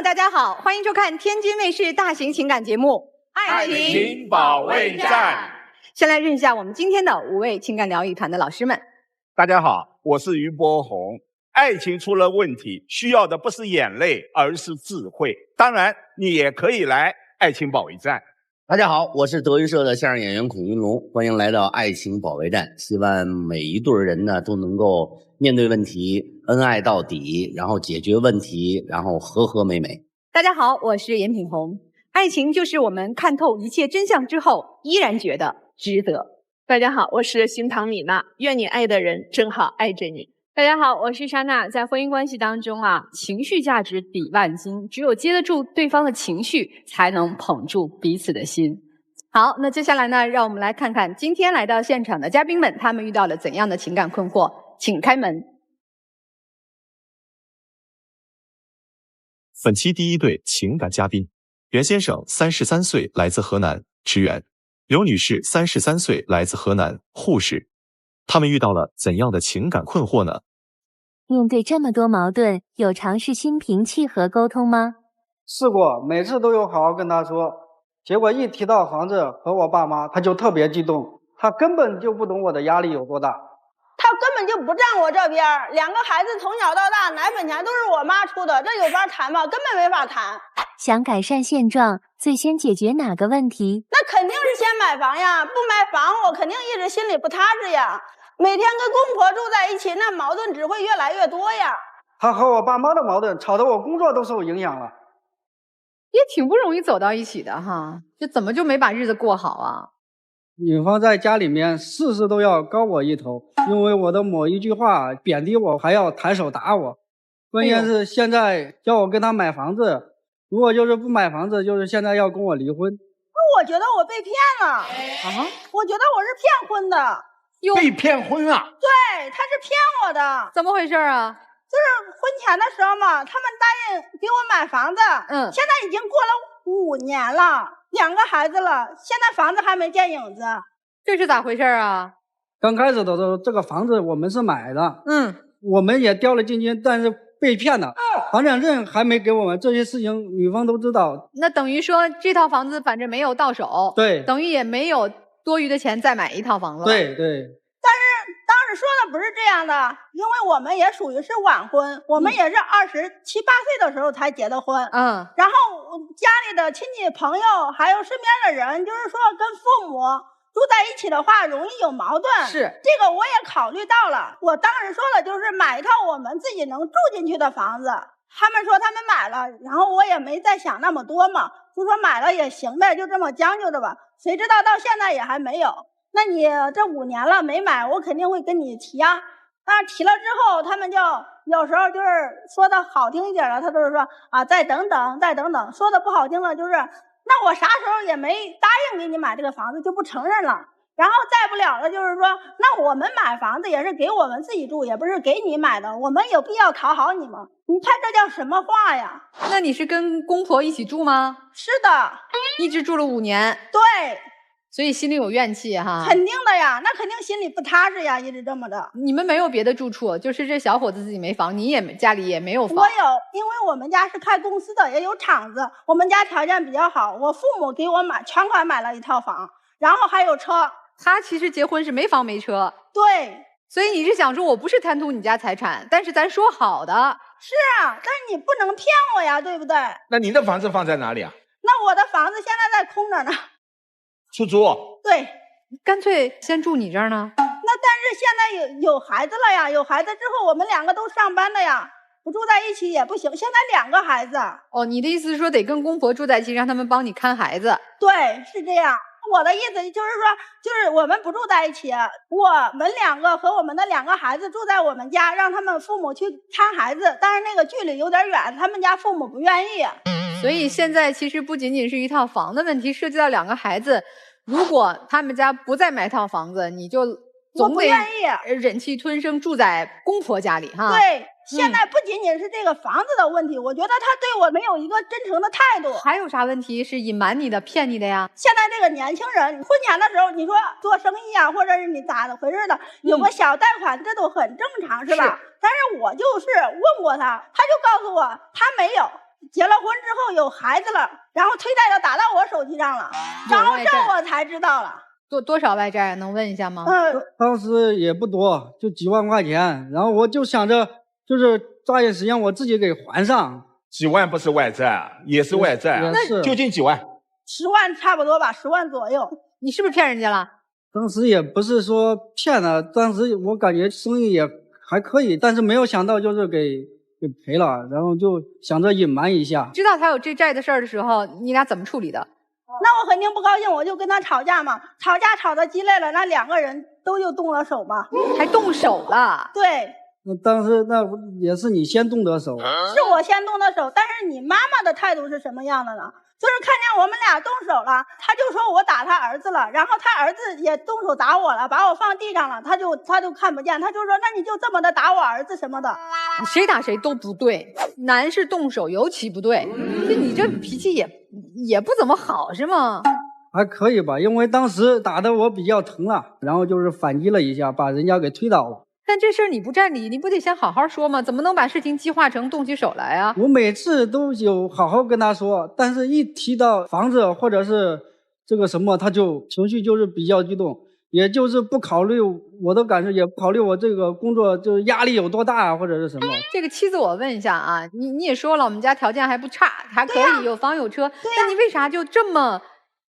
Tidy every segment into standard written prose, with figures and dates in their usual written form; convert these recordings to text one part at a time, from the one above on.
们，大家好，欢迎收看天津卫视大型情感节目《爱情保卫战》。先来认识一下我们今天的5位情感疗愈团的老师们。大家好，我是于波红。爱情出了问题，需要的不是眼泪，而是智慧。当然，你也可以来爱情保卫战。大家好，我是德云社的相声演员孔云龙，欢迎来到爱情保卫战。希望每一对人呢都能够面对问题，恩爱到底，然后解决问题，然后和和美美。大家好，我是严品红。爱情就是我们看透一切真相之后，依然觉得值得。大家好，我是新唐米娜，愿你爱的人正好爱着你。大家好，我是莎娜。在婚姻关系当中情绪价值抵万金，只有接得住对方的情绪，才能捧住彼此的心。好，那接下来呢，让我们来看看今天来到现场的嘉宾们，他们遇到了怎样的情感困惑。请开门。本期第一对情感嘉宾，袁先生33岁，来自河南，职员；刘女士33岁，来自河南，护士。他们遇到了怎样的情感困惑呢？面对这么多矛盾，有尝试心平气和沟通吗？试过，每次都有好好跟他说，结果一提到房子和我爸妈，他就特别激动，他根本就不懂我的压力有多大。他根本就不站我这边，两个孩子从小到大奶粉钱都是我妈出的，这有法谈吗？根本没法谈。想改善现状，最先解决哪个问题？那肯定是先买房呀，不买房我肯定一直心里不踏实呀。每天跟公婆住在一起，那矛盾只会越来越多呀。他和我爸妈的矛盾吵得我工作都受影响了。也挺不容易走到一起的哈，这怎么就没把日子过好啊？女方在家里面事事都要高我一头，因为我的某一句话贬低我，还要抬手打我。关键是现在叫我跟他买房子，如果就是不买房子，就是现在要跟我离婚。那我觉得我被骗了啊！我觉得我是骗婚的。被骗婚啊？对，他是骗我的。怎么回事啊？就是婚前的时候嘛，他们答应给我买房子，现在已经过了5年了，2个孩子了，现在房子还没见影子。这是咋回事啊？刚开始的时候，这个房子我们是买的，我们也掉了进去，但是被骗了，房产证还没给我们，这些事情女方都知道。那等于说这套房子反正没有到手，对，等于也没有多余的钱再买一套房子。对对。但是当时说的不是这样的，因为我们也属于是晚婚，我们也是27、8岁的时候才结的婚。然后家里的亲戚朋友还有身边的人，就是说跟父母住在一起的话容易有矛盾。是，这个我也考虑到了。我当时说的就是买一套我们自己能住进去的房子。他们说他们买了，然后我也没再想那么多嘛，就说买了也行呗，就这么将就着吧。谁知道到现在也还没有。那你这5年了没买，我肯定会跟你提啊。但是提了之后，他们就有时候就是说的好听一点的，他都是说啊，再等等，再等等。说的不好听的就是，那我啥时候也没答应给你买这个房子，就不承认了。然后再不了的就是说，那我们买房子也是给我们自己住，也不是给你买的，我们有必要讨好你吗？你看这叫什么话呀？那你是跟公婆一起住吗？是的，一直住了5年。对。所以心里有怨气哈？肯定的呀，那肯定心里不踏实呀，一直这么的。你们没有别的住处，就是这小伙子自己没房，你也家里也没有房。我有，因为我们家是开公司的，也有厂子，我们家条件比较好，我父母给我全款买了一套房，然后还有车。他其实结婚是没房没车。对。所以你是想说我不是贪图你家财产，但是咱说好的。是啊，但是你不能骗我呀，对不对？那您的房子放在哪里啊？那我的房子现在在空着呢。出租？对，干脆先住你这儿呢。那但是现在有孩子了呀，有孩子之后我们2个都上班的呀，不住在一起也不行。现在2个孩子。哦，你的意思是说得跟公婆住在一起，让他们帮你看孩子？对，是这样。我的意思就是说，就是我们不住在一起，我们2个和我们的2个孩子住在我们家，让他们父母去看孩子，但是那个距离有点远，他们家父母不愿意。所以现在其实不仅仅是一套房的问题，涉及到2个孩子。如果他们家不再买套房子，你就总得忍气吞声住在公婆家里哈。对，现在不仅仅是这个房子的问题，我觉得他对我没有一个真诚的态度。还有啥问题是隐瞒你的、骗你的呀？现在这个年轻人婚前的时候，你说做生意啊，或者是你咋的回事的，有个小贷款，这都很正常，是吧？但是我就是问过他，他就告诉我他没有。结了婚之后有孩子了，然后催贷就打到我手机上了，然后这我才知道了。多少外债能问一下吗？当时也不多，就几万块钱，然后我就想着就是抓紧时间我自己给还上。几万不是外债，也是外债。那究竟几万？10万差不多吧，10万左右。你是不是骗人家了？当时也不是说骗了，当时我感觉生意也还可以，但是没有想到就是给赔了，然后就想着隐瞒一下。知道他有这债的事儿的时候，你俩怎么处理的？那我肯定不高兴，我就跟他吵架嘛，吵得激烈了，那2个人都就动了手嘛。还动手了？对。那当时那也是你先动的手。是我先动的手，但是你妈妈的态度是什么样的呢？就是看见我们俩动手了，他就说我打他儿子了，然后他儿子也动手打我了，把我放地上了，他就看不见，他就说那你就这么的打我儿子什么的。谁打谁都不对，男士动手尤其不对。就你这脾气也不怎么好是吗？还可以吧，因为当时打的我比较疼了，然后就是反击了一下，把人家给推倒了。但这事儿你不占理，你不得先好好说吗？怎么能把事情激化成动起手来啊？我每次都有好好跟他说，但是一提到房子或者是这个什么，他就情绪就是比较激动，也就是不考虑我的感受，也不考虑我这个工作就是压力有多大或者是什么。这个妻子我问一下啊，你也说了我们家条件还不差，还可以有房有车，那你为啥就这么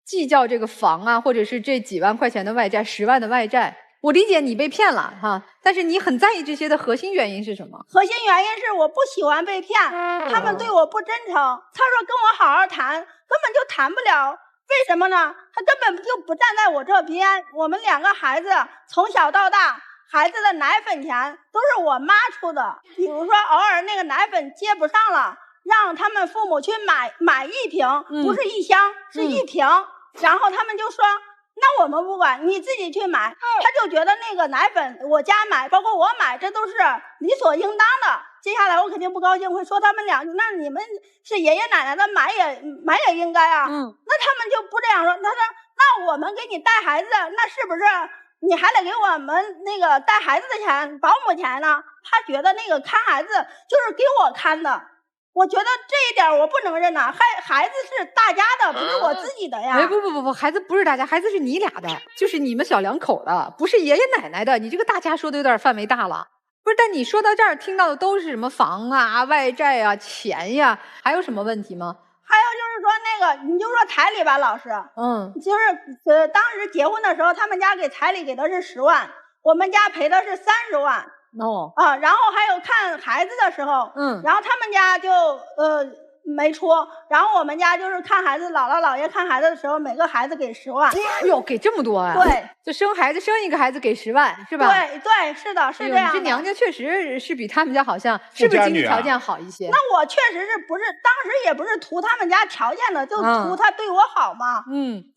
计较这个房啊，或者是这几万块钱的外债，10万的外债？我理解你被骗了哈，但是你很在意这些的核心原因是什么？核心原因是我不喜欢被骗，他们对我不真诚。他说跟我好好谈，根本就谈不了。为什么呢？他根本就不站在我这边。我们2个孩子从小到大，孩子的奶粉钱都是我妈出的。比如说偶尔那个奶粉接不上了，让他们父母去买1瓶，不是1箱，是1瓶。然后他们就说那我们不管，你自己去买。他就觉得那个奶粉我家买，包括我买，这都是理所应当的。接下来我肯定不高兴，会说他们俩，那你们是爷爷奶奶的，买也应该啊。那他们就不这样说，他说那我们给你带孩子，那是不是你还得给我们那个带孩子的钱，保姆钱呢？他觉得那个看孩子就是给我看的。我觉得这一点我不能认呐，孩子是大家的，不是我自己的呀。哎，不，孩子不是大家，孩子是你俩的，就是你们小2口的，不是爷爷奶奶的。你这个大家说的有点范围大了。不是，但你说到这儿听到的都是什么房啊、外债啊、钱呀，还有什么问题吗？还有就是说那个，你就说彩礼吧，老师，就是当时结婚的时候，他们家给彩礼给的是10万，我们家赔的是30万。然后还有看孩子的时候，然后他们家就没出，然后我们家就是看孩子，姥姥姥爷看孩子的时候，每个孩子给10万。哎呦，给这么多啊！对，就生一个孩子给10万，是吧？对，是的，是这样的。你这娘家确实是比他们家好像，是不是经济条件好一些？那我确实是不是当时也不是图他们家条件的，就图他对我好嘛。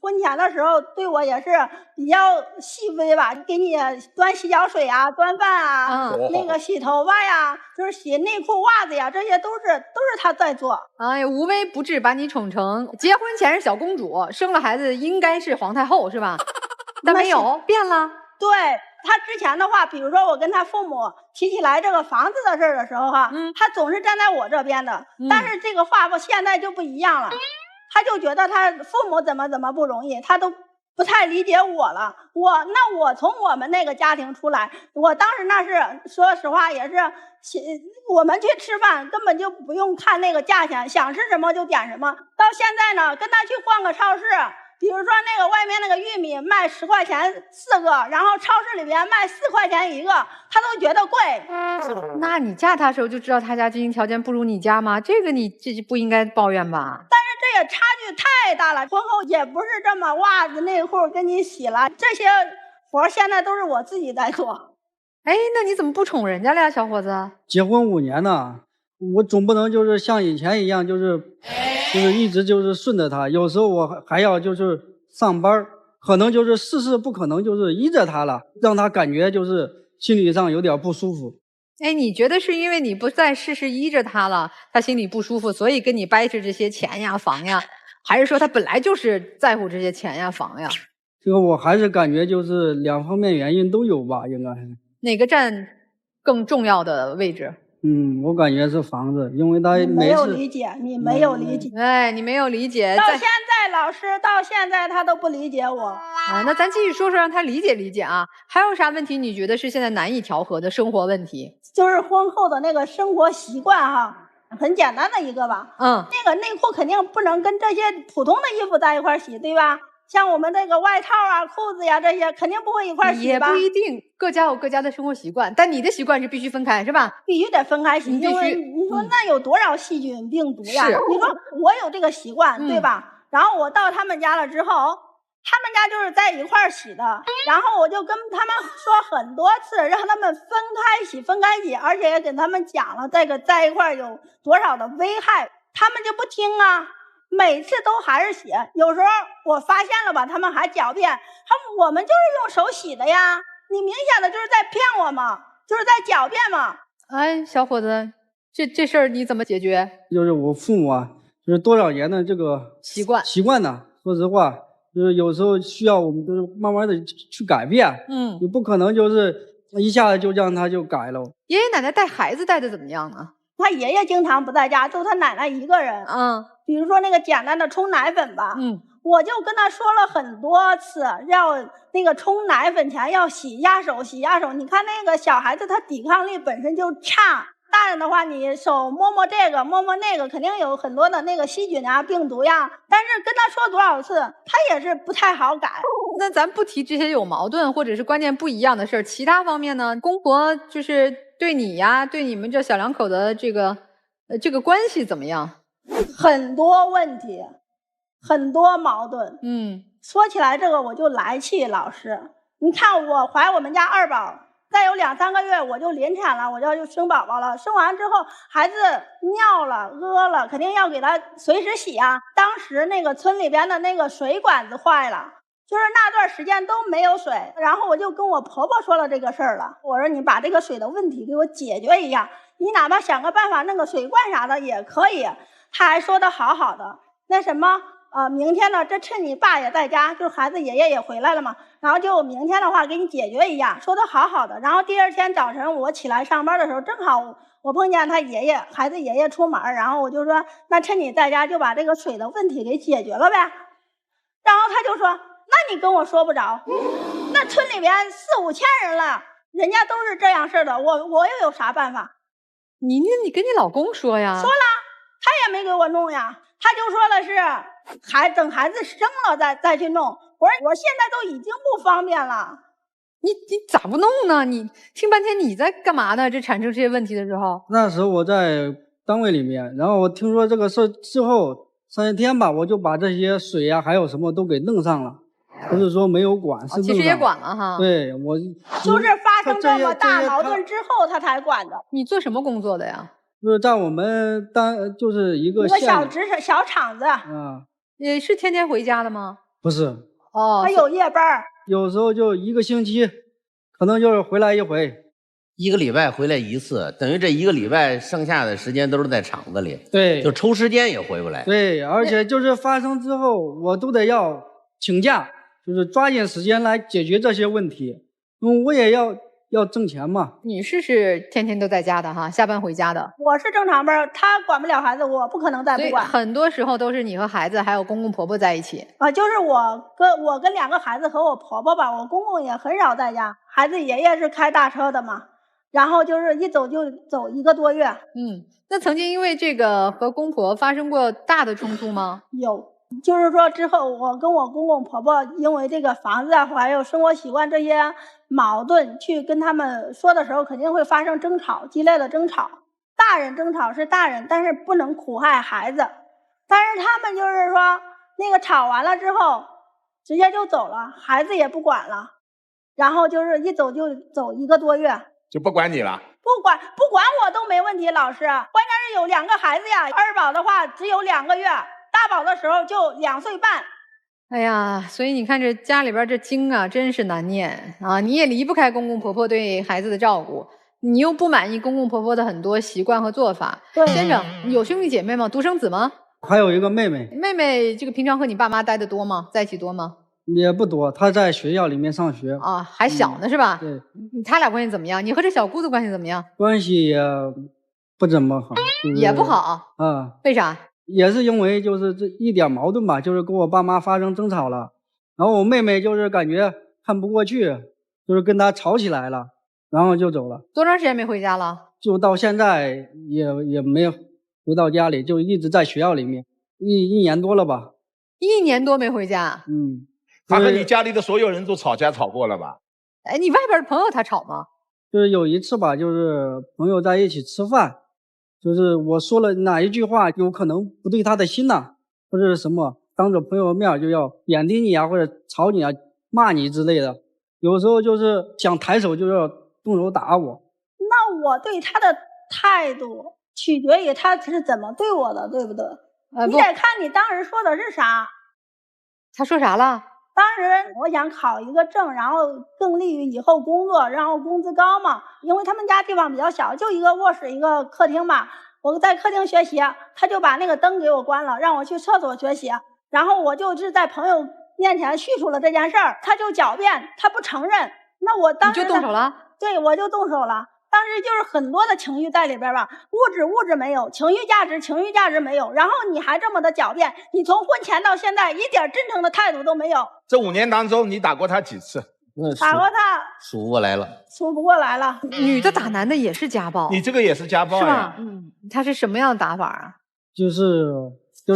婚前的时候对我也是比较细微吧，给你端洗脚水啊，端饭啊，那个洗头发呀，就是洗内裤袜子呀，这些都是他在做。哎呀，无微不至，把你宠成结婚前是小公主，生了孩子应该是皇太后是吧？但没有变了。对，他之前的话，比如说我跟他父母提起来这个房子的事儿的时候哈，他总是站在我这边的。但是这个话现在就不一样了，他就觉得他父母怎么不容易，他都不太理解我了。我从我们那个家庭出来，我当时那是说实话也是，我们去吃饭根本就不用看那个价钱，想吃什么就点什么。到现在呢，跟他去逛个超市，比如说那个外面那个玉米卖10块钱4个，然后超市里边卖4块钱1个，他都觉得贵。那你嫁他时候就知道他家经济条件不如你家吗？这个你这不应该抱怨吧？但是这也差距太大了，婚后也不是这么袜子内裤给你洗了，这些活现在都是我自己在做。哎，那你怎么不宠人家了呀，小伙子？结婚5年了，我总不能就是像以前一样，就是一直就是顺着他，有时候我还要就是上班，可能就是事不可能就是依着他了，让他感觉就是心理上有点不舒服。哎，你觉得是因为你不再事依着他了，他心里不舒服，所以跟你掰扯这些钱呀、房呀，还是说他本来就是在乎这些钱呀、房呀？这个我还是感觉就是2方面原因都有吧，应该。哪个占更重要的位置？我感觉是房子，因为他没有理解，你没有理解。哎，你没有理解。到现在，老师到现在他都不理解我。啊，那咱继续说说，让他理解理解啊。还有啥问题？你觉得是现在难以调和的生活问题？就是婚后的那个生活习惯哈，很简单的一个吧。那个内裤肯定不能跟这些普通的衣服在一块洗，对吧？像我们这个外套啊、裤子呀这些，肯定不会一块洗吧？也不一定，各家有各家的生活习惯，但你的习惯是必须分开，是吧？必须得分开洗，因为你说那有多少细菌病毒呀？你说我有这个习惯，对吧？然后我到他们家了之后，他们家就是在一块洗的，然后我就跟他们说很多次，让他们分开洗，分开洗，而且也给他们讲了这个在一块有多少的危害，他们就不听啊。每次都还是洗，有时候我发现了吧，他们还狡辩，我们就是用手洗的呀，你明显的就是在骗我嘛，就是在狡辩嘛。哎，小伙子，这事儿你怎么解决？就是我父母啊，就是多少年的这个习惯呢，说实话，就是有时候需要我们就是慢慢的去改变。你不可能就是一下子就让他就改了。爷爷奶奶带孩子带的怎么样呢？他爷爷经常不在家，就他奶奶一个人。比如说那个简单的冲奶粉吧，我就跟他说了很多次，要那个冲奶粉前要洗一下手，洗一下手。你看那个小孩子他抵抗力本身就差，大人的话你手摸摸这个摸摸那个，肯定有很多的那个细菌啊、病毒呀。但是跟他说多少次，他也是不太好改。那咱不提这些有矛盾或者是观念不一样的事儿，其他方面呢？公婆就是对你呀，对你们这小两口的这个关系怎么样？很多问题，很多矛盾。说起来这个我就来气，老师，你看我怀我们家二宝，再有2、3个月我就临产了，我就生宝宝了。生完之后孩子尿了、屙了，肯定要给他随时洗啊。当时那个村里边的那个水管子坏了，就是那段时间都没有水，然后我就跟我婆婆说了这个事儿了。我说你把这个水的问题给我解决一下，你哪怕想个办法弄个水罐啥的也可以。他还说的好好的，那什么明天呢，这趁你爸也在家，就是孩子爷爷也回来了嘛，然后就明天的话给你解决一下，说的好好的。然后第二天早晨我起来上班的时候，正好我碰见他爷爷孩子爷爷出门，然后我就说那趁你在家就把这个水的问题给解决了呗。然后他就说那你跟我说不着，那村里边4、5千人了，人家都是这样事的，我又有啥办法？你跟你老公说呀？说了，他也没给我弄呀，他就说了是等孩子生了再去弄。我说我现在都已经不方便了。你咋不弄呢？你听半天你在干嘛呢？这产生这些问题的时候，那时候我在单位里面，然后我听说这个事之后3、4天吧，我就把这些水啊还有什么都给弄上了，不是说没有管，是其实也管了哈。对，我就是发生这么大矛盾之后他才管的。你做什么工作的呀？就是在我们就是一个小厂子也是天天回家的吗？不是他有夜班，有时候就1个星期可能就是回来一回，1个礼拜回来1次，等于这1个礼拜剩下的时间都是在厂子里。对，就抽时间也回不来。对，而且就是发生之后我都得要请假，就是抓紧时间来解决这些问题，因为我也要挣钱嘛。女士是天天都在家的哈，下班回家的。我是正常班，他管不了孩子，我不可能再不管。很多时候都是你和孩子还有公公婆婆在一起就是我跟2个孩子和我婆婆吧，我公公也很少在家，孩子爷爷是开大车的嘛，然后就是一走就走1个多月。那曾经因为这个和公婆发生过大的冲突吗？有，就是说之后我跟我公公婆婆因为这个房子啊还有生活习惯这些矛盾去跟他们说的时候，肯定会发生争吵，激烈的争吵。大人争吵是大人，但是不能苦害孩子。但是他们就是说那个吵完了之后直接就走了，孩子也不管了，然后就是一走就走1个多月，就不管你了。不管我都没问题，老师。关键是有2个孩子呀，二宝的话只有2个月，大宝的时候就2岁半。哎呀，所以你看这家里边这经啊，真是难念啊！你也离不开公公婆婆对孩子的照顾，你又不满意公公婆婆的很多习惯和做法。先生，有兄弟姐妹吗？独生子吗？还有一个妹妹。妹妹这个平常和你爸妈待得多吗？在一起多吗？也不多，她在学校里面上学啊，还小呢是吧？对。他俩关系怎么样？你和这小姑子关系怎么样？关系也不怎么好，也不好啊。为啥？也是因为就是这一点矛盾吧，就是跟我爸妈发生争吵了，然后我妹妹就是感觉看不过去，就是跟他吵起来了，然后就走了。多长时间没回家了？就到现在也没有回到家里，就一直在学校里面，一年多了吧。1年多没回家。他和你家里的所有人都吵架吵过了吧？哎，你外边的朋友他吵吗？就是有一次吧，就是朋友在一起吃饭，就是我说了哪一句话有可能不对他的心呐，或者是什么，当着朋友面就要贬低你啊，或者吵你啊，骂你之类的。有时候就是想抬手就要动手打我。那我对他的态度取决于他是怎么对我的，对不对？你得看你当时说的是啥。他说啥了？当时我想考一个证，然后更利于以后工作，然后工资高嘛。因为他们家地方比较小，就一个卧室一个客厅吧。我在客厅学习，他就把那个灯给我关了，让我去厕所学习。然后我就是在朋友面前叙述了这件事儿，他就狡辩，他不承认。那我当时你就动手了？对，我就动手了。当时就是很多的情绪在里边吧，物质没有，情绪价值没有，然后你还这么的狡辩，你从婚前到现在一点真诚的态度都没有。这5年当中，你打过他几次？打过他数不过来了，数不过来了。女的打男的也是家暴，你这个也是家暴呀？是吧？他是什么样的打法啊？就是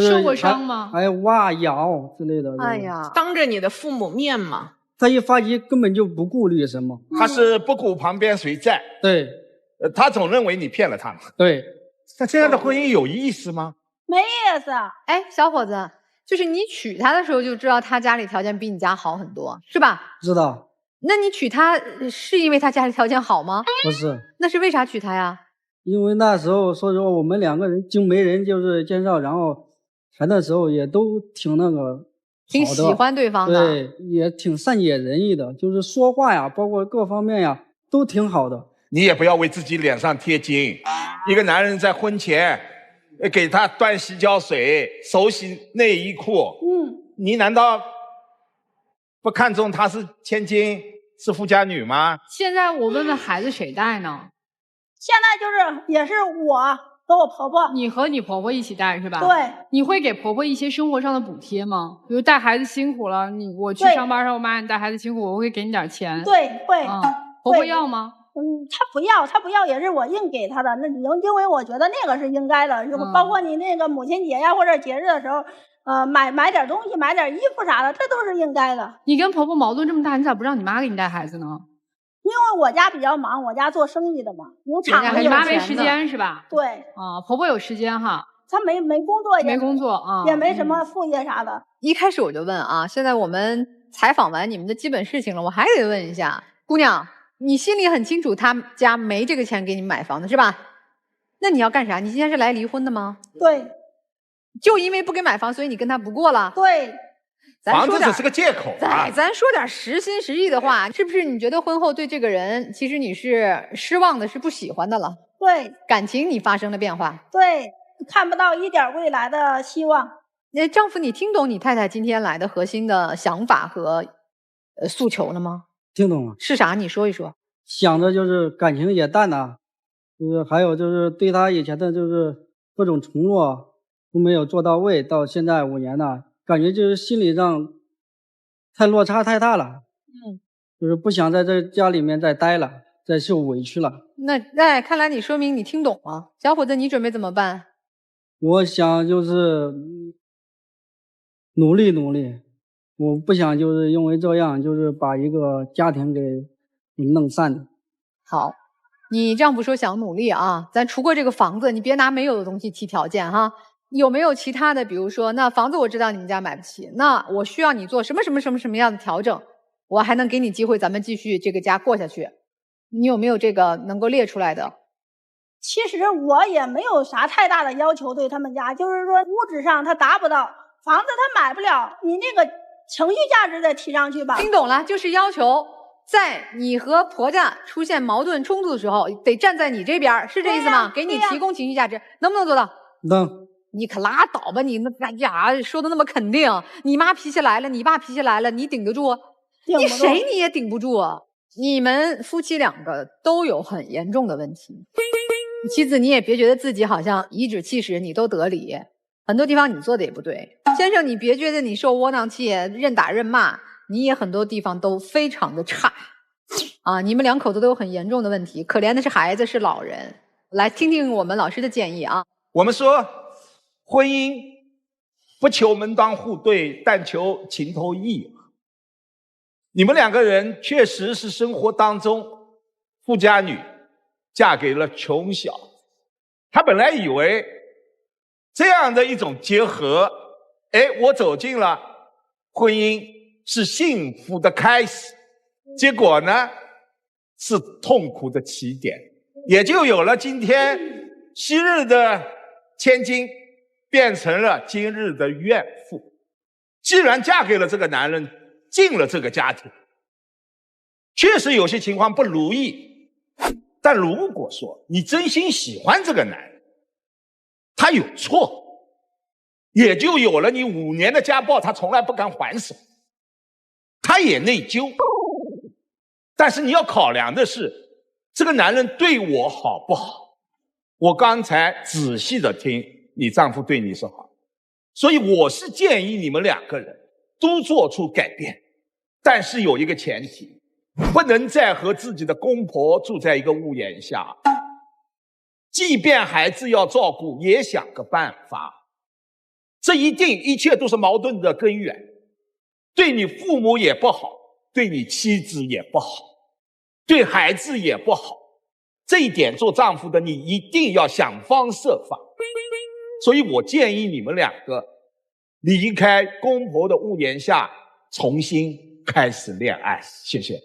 受过伤吗？还挖咬之类的。哎呀，当着你的父母面嘛。他一发急根本就不顾虑什么，他是不顾旁边谁在。对，他总认为你骗了他。对，那这样的婚姻有意思吗？没意思。哎，小伙子，就是你娶她的时候就知道她家里条件比你家好很多，是吧？知道。那你娶她是因为她家里条件好吗？不是。那是为啥娶她呀？因为那时候说实话，我们2个人经媒人就是介绍，然后谈的时候也都挺那个。挺喜欢对方的，对，也挺善解人意的，就是说话呀，包括各方面呀，都挺好的。你也不要为自己脸上贴金。一个男人在婚前给他端洗脚水、手洗内衣裤，你难道不看重她是千金、是富家女吗？现在我问问孩子谁带呢？现在就是也是我和我婆婆，你和你婆婆一起带是吧？对。你会给婆婆一些生活上的补贴吗？比如带孩子辛苦了，我去上班上，我妈你带孩子辛苦，我会给你点钱。对，会。婆婆要吗？她不要，也是我硬给她的。那因为我觉得那个是应该的，包括你那个母亲节呀或者节日的时候，买点东西，买点衣服啥的，这都是应该的。你跟婆婆矛盾这么大，你咋不让你妈给你带孩子呢？因为我家比较忙，我家做生意的嘛，有厂子，你妈没时间是吧？对。婆婆有时间哈。她没工作，没工作啊，也没什么副业啥的。一开始我就问啊，现在我们采访完你们的基本事情了，我还得问一下，姑娘，你心里很清楚他家没这个钱给你买房子是吧？那你要干啥？你今天是来离婚的吗？对。就因为不给买房，所以你跟他不过了？对。房子只是个借口啊！咱说点实心实意的话，是不是你觉得婚后对这个人，其实你是失望的，是不喜欢的了？对。感情你发生了变化？对，看不到一点未来的希望。那丈夫，你听懂你太太今天来的核心的想法和诉求了吗？听懂了。是啥？你说一说。想着就是感情也淡了，就是还有就是对他以前的就是各种承诺都没有做到位，到现在5年了。感觉就是心理上落差太大了，就是不想在这家里面再待了，再受委屈了。那看来你说明你听懂了，小伙子，你准备怎么办？我想就是努力，我不想就是因为这样就是把一个家庭给弄散了。好，你丈夫说想努力啊，咱除过这个房子，你别拿没有的东西提条件哈。有没有其他的？比如说，那房子我知道你们家买不起，那我需要你做什么样的调整，我还能给你机会，咱们继续这个家过下去。你有没有这个能够列出来的？其实我也没有啥太大的要求对他们家，就是说物质上他达不到，房子他买不了，你那个情绪价值得提上去吧。听懂了，就是要求在你和婆家出现矛盾冲突的时候，得站在你这边，是这意思吗？给你提供情绪价值，能不能做到？能。你可拉倒吧！你那哎呀，说的那么肯定。你妈脾气来了，你爸脾气来了，你顶得住？你谁你也顶不住。你们夫妻2个都有很严重的问题。妻子，你也别觉得自己好像颐指气使，你都得理，很多地方你做的也不对。先生，你别觉得你受窝囊气，任打任骂，你也很多地方都非常的差啊！你们两口子都有很严重的问题，可怜的是孩子，是老人。来听听我们老师的建议啊。我们说，婚姻不求门当户对，但求情投意合。你们两个人确实是生活当中富家女嫁给了穷小子，她本来以为这样的一种结合，我走进了婚姻是幸福的开始，结果呢是痛苦的起点，也就有了今天昔日的千金变成了今日的怨妇。既然嫁给了这个男人，进了这个家庭，确实有些情况不如意，但如果说你真心喜欢这个男人，他有错，也就有了你5年的家暴，他从来不敢还手，他也内疚。但是你要考量的是，这个男人对我好不好？我刚才仔细的听，你丈夫对你是好，所以我是建议你们两个人都做出改变，但是有一个前提，不能再和自己的公婆住在一个屋檐下，即便孩子要照顾，也想个办法。这一切都是矛盾的根源，对你父母也不好，对你妻子也不好，对孩子也不好。这一点做丈夫的你一定要想方设法。所以我建议你们两个离开公婆的屋檐下，重新开始恋爱。谢谢。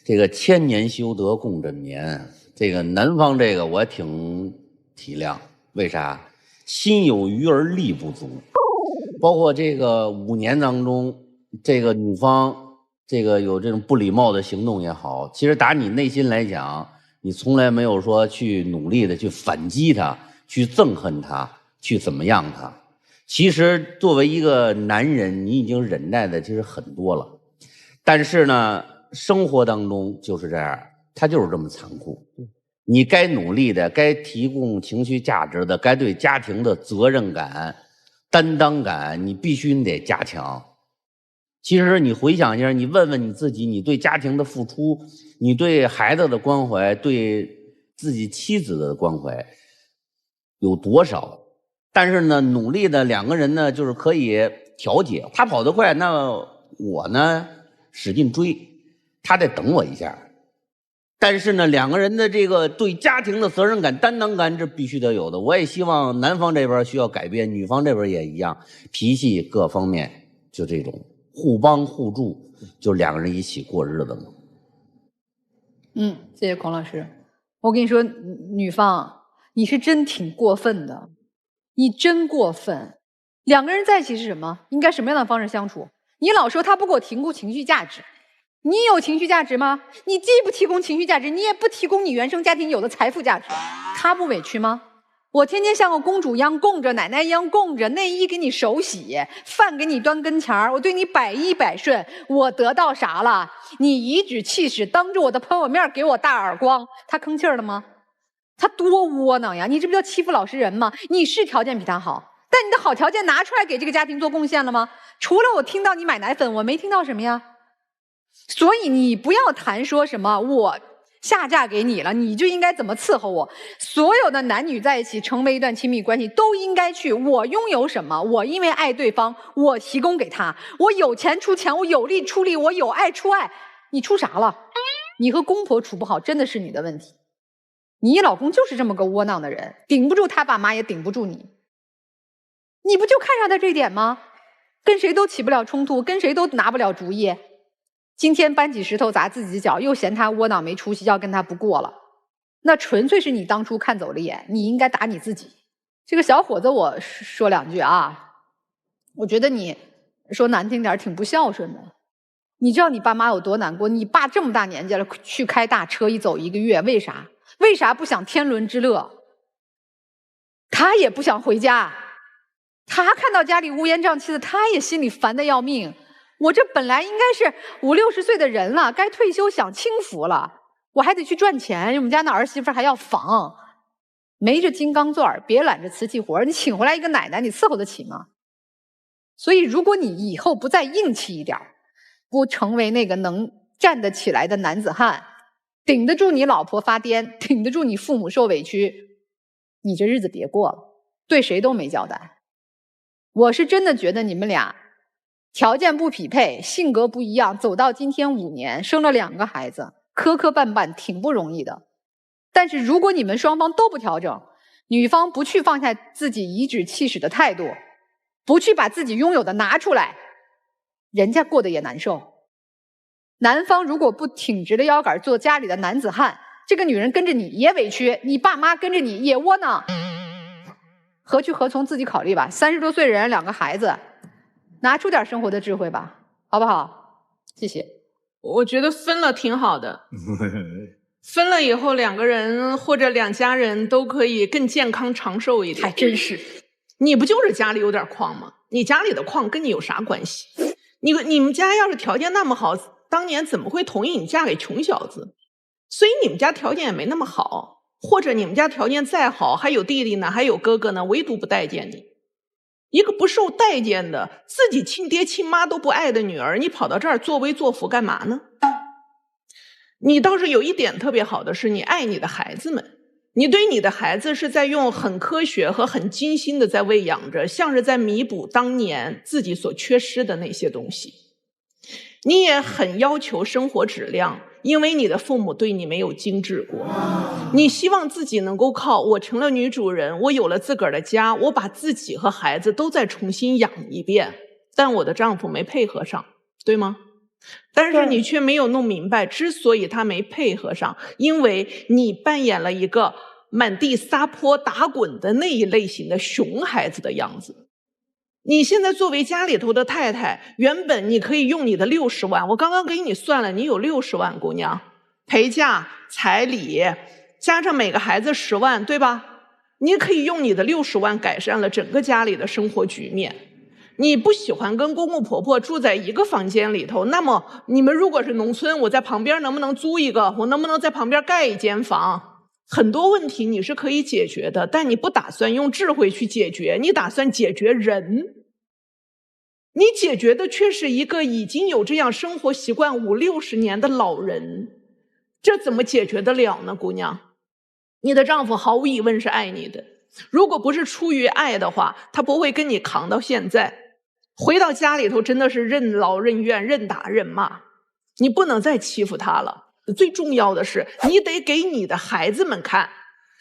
这个千年修得共枕眠，这个男方这个我挺体谅，为啥？心有余而力不足。包括这个5年当中，这个女方这个有这种不礼貌的行动也好，其实打你内心来讲，你从来没有说去努力的去反击他，去憎恨他，去怎么样他。其实作为一个男人，你已经忍耐的其实很多了，但是呢生活当中就是这样，他就是这么残酷。你该努力的，该提供情绪价值的，该对家庭的责任感、担当感，你必须得加强。其实你回想一下，你问问你自己，你对家庭的付出，你对孩子的关怀，对自己妻子的关怀有多少？但是呢，努力的两个人呢，就是可以调节。他跑得快，那我呢使劲追，他得等我一下。但是呢，两个人的这个对家庭的责任感、担当感，这必须得有的。我也希望男方这边需要改变，女方这边也一样，脾气各方面就这种互帮互助，就两个人一起过日子嘛。谢谢孔老师。我跟你说，女方，你是真挺过分的，你真过分。两个人在一起是什么？应该什么样的方式相处？你老说他不给我提供情绪价值，你有情绪价值吗？你既不提供情绪价值，你也不提供你原生家庭有的财富价值，他不委屈吗？我天天像个公主一样供着，奶奶一样供着，内衣给你手洗，饭给你端跟前儿，我对你百依百顺，我得到啥了？你颐指气使，当着我的朋友面给我大耳光，他吭气儿了吗？他多窝囊呀！你这不叫欺负老实人吗？你是条件比他好，但你的好条件拿出来给这个家庭做贡献了吗？除了我听到你买奶粉，我没听到什么呀。所以你不要谈说什么我下嫁给你了，你就应该怎么伺候我。所有的男女在一起成为一段亲密关系，都应该去我拥有什么，我因为爱对方，我提供给他，我有钱出钱，我有力出力，我有爱出爱。你出啥了？你和公婆处不好，真的是你的问题。你老公就是这么个窝囊的人，顶不住他爸妈，也顶不住你。你不就看上他这一点吗？跟谁都起不了冲突，跟谁都拿不了主意。今天搬起石头砸自己脚，又嫌他窝囊没出息，要跟他不过了，那纯粹是你当初看走了眼，你应该打你自己。这个小伙子，我说两句啊，我觉得你说难听点挺不孝顺的。你知道你爸妈有多难过？你爸这么大年纪了，去开大车一走1个月，为啥？为啥不享天伦之乐？他也不想回家，他看到家里乌烟瘴气的，他也心里烦得要命。我这本来应该是50、60岁的人了，该退休享清福了，我还得去赚钱，我们家那儿媳妇还要房，没这金刚钻，别揽着瓷器活，你请回来一个奶奶，你伺候得起吗？所以如果你以后不再硬气一点，不成为那个能站得起来的男子汉，顶得住你老婆发癫，顶得住你父母受委屈，你这日子别过了，对谁都没交代。我是真的觉得你们俩条件不匹配，性格不一样，走到今天5年，生了2个孩子，磕磕绊绊挺不容易的。但是如果你们双方都不调整，女方不去放下自己颐指气使的态度，不去把自己拥有的拿出来，人家过得也难受。男方如果不挺直了腰杆做家里的男子汉，这个女人跟着你也委屈，你爸妈跟着你也窝囊，何去何从自己考虑吧。30多岁人2个孩子，拿出点生活的智慧吧，好不好？谢谢。我觉得分了挺好的。分了以后2个人或者2家人都可以更健康长寿一点。还真是。你不就是家里有点矿吗？你家里的矿跟你有啥关系？你们家要是条件那么好，当年怎么会同意你嫁给穷小子？所以你们家条件也没那么好，或者你们家条件再好，还有弟弟呢，还有哥哥呢，唯独不待见你。一个不受待见的，自己亲爹亲妈都不爱的女儿，你跑到这儿作威作福干嘛呢？你倒是有一点特别好的是，你爱你的孩子们，你对你的孩子是在用很科学和很精心的在喂养着，像是在弥补当年自己所缺失的那些东西。你也很要求生活质量，因为你的父母对你没有精致过。你希望自己能够靠我成了女主人，我有了自个儿的家，我把自己和孩子都再重新养一遍，但我的丈夫没配合上，对吗？但是你却没有弄明白，之所以他没配合上，因为你扮演了一个满地撒泼打滚的那一类型的熊孩子的样子。你现在作为家里头的太太，原本你可以用你的60万，我刚刚给你算了，你有60万，姑娘，陪嫁、彩礼，加上每个孩子10万，对吧？你可以用你的60万改善了整个家里的生活局面。你不喜欢跟公公婆婆住在一个房间里头，那么你们如果是农村，我在旁边能不能租一个？我能不能在旁边盖一间房？很多问题你是可以解决的，但你不打算用智慧去解决，你打算解决人。你解决的却是一个已经有这样生活习惯50、60年的老人，这怎么解决得了呢，姑娘？你的丈夫毫无疑问是爱你的，如果不是出于爱的话，他不会跟你扛到现在。回到家里头真的是任劳任怨，任打任骂，你不能再欺负他了。最重要的是，你得给你的孩子们看，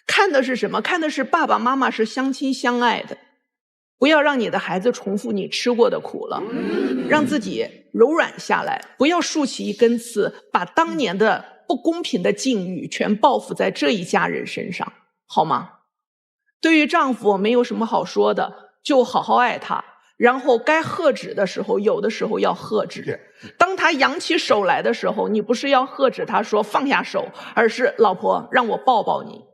看的是什么？看的是爸爸妈妈是相亲相爱的。不要让你的孩子重复你吃过的苦了，让自己柔软下来，不要竖起一根刺，把当年的不公平的境遇全报复在这一家人身上，好吗？对于丈夫没有什么好说的，就好好爱他，然后该喝止的时候，有的时候要喝止。当他扬起手来的时候，你不是要喝止他说放下手，而是老婆让我抱抱你。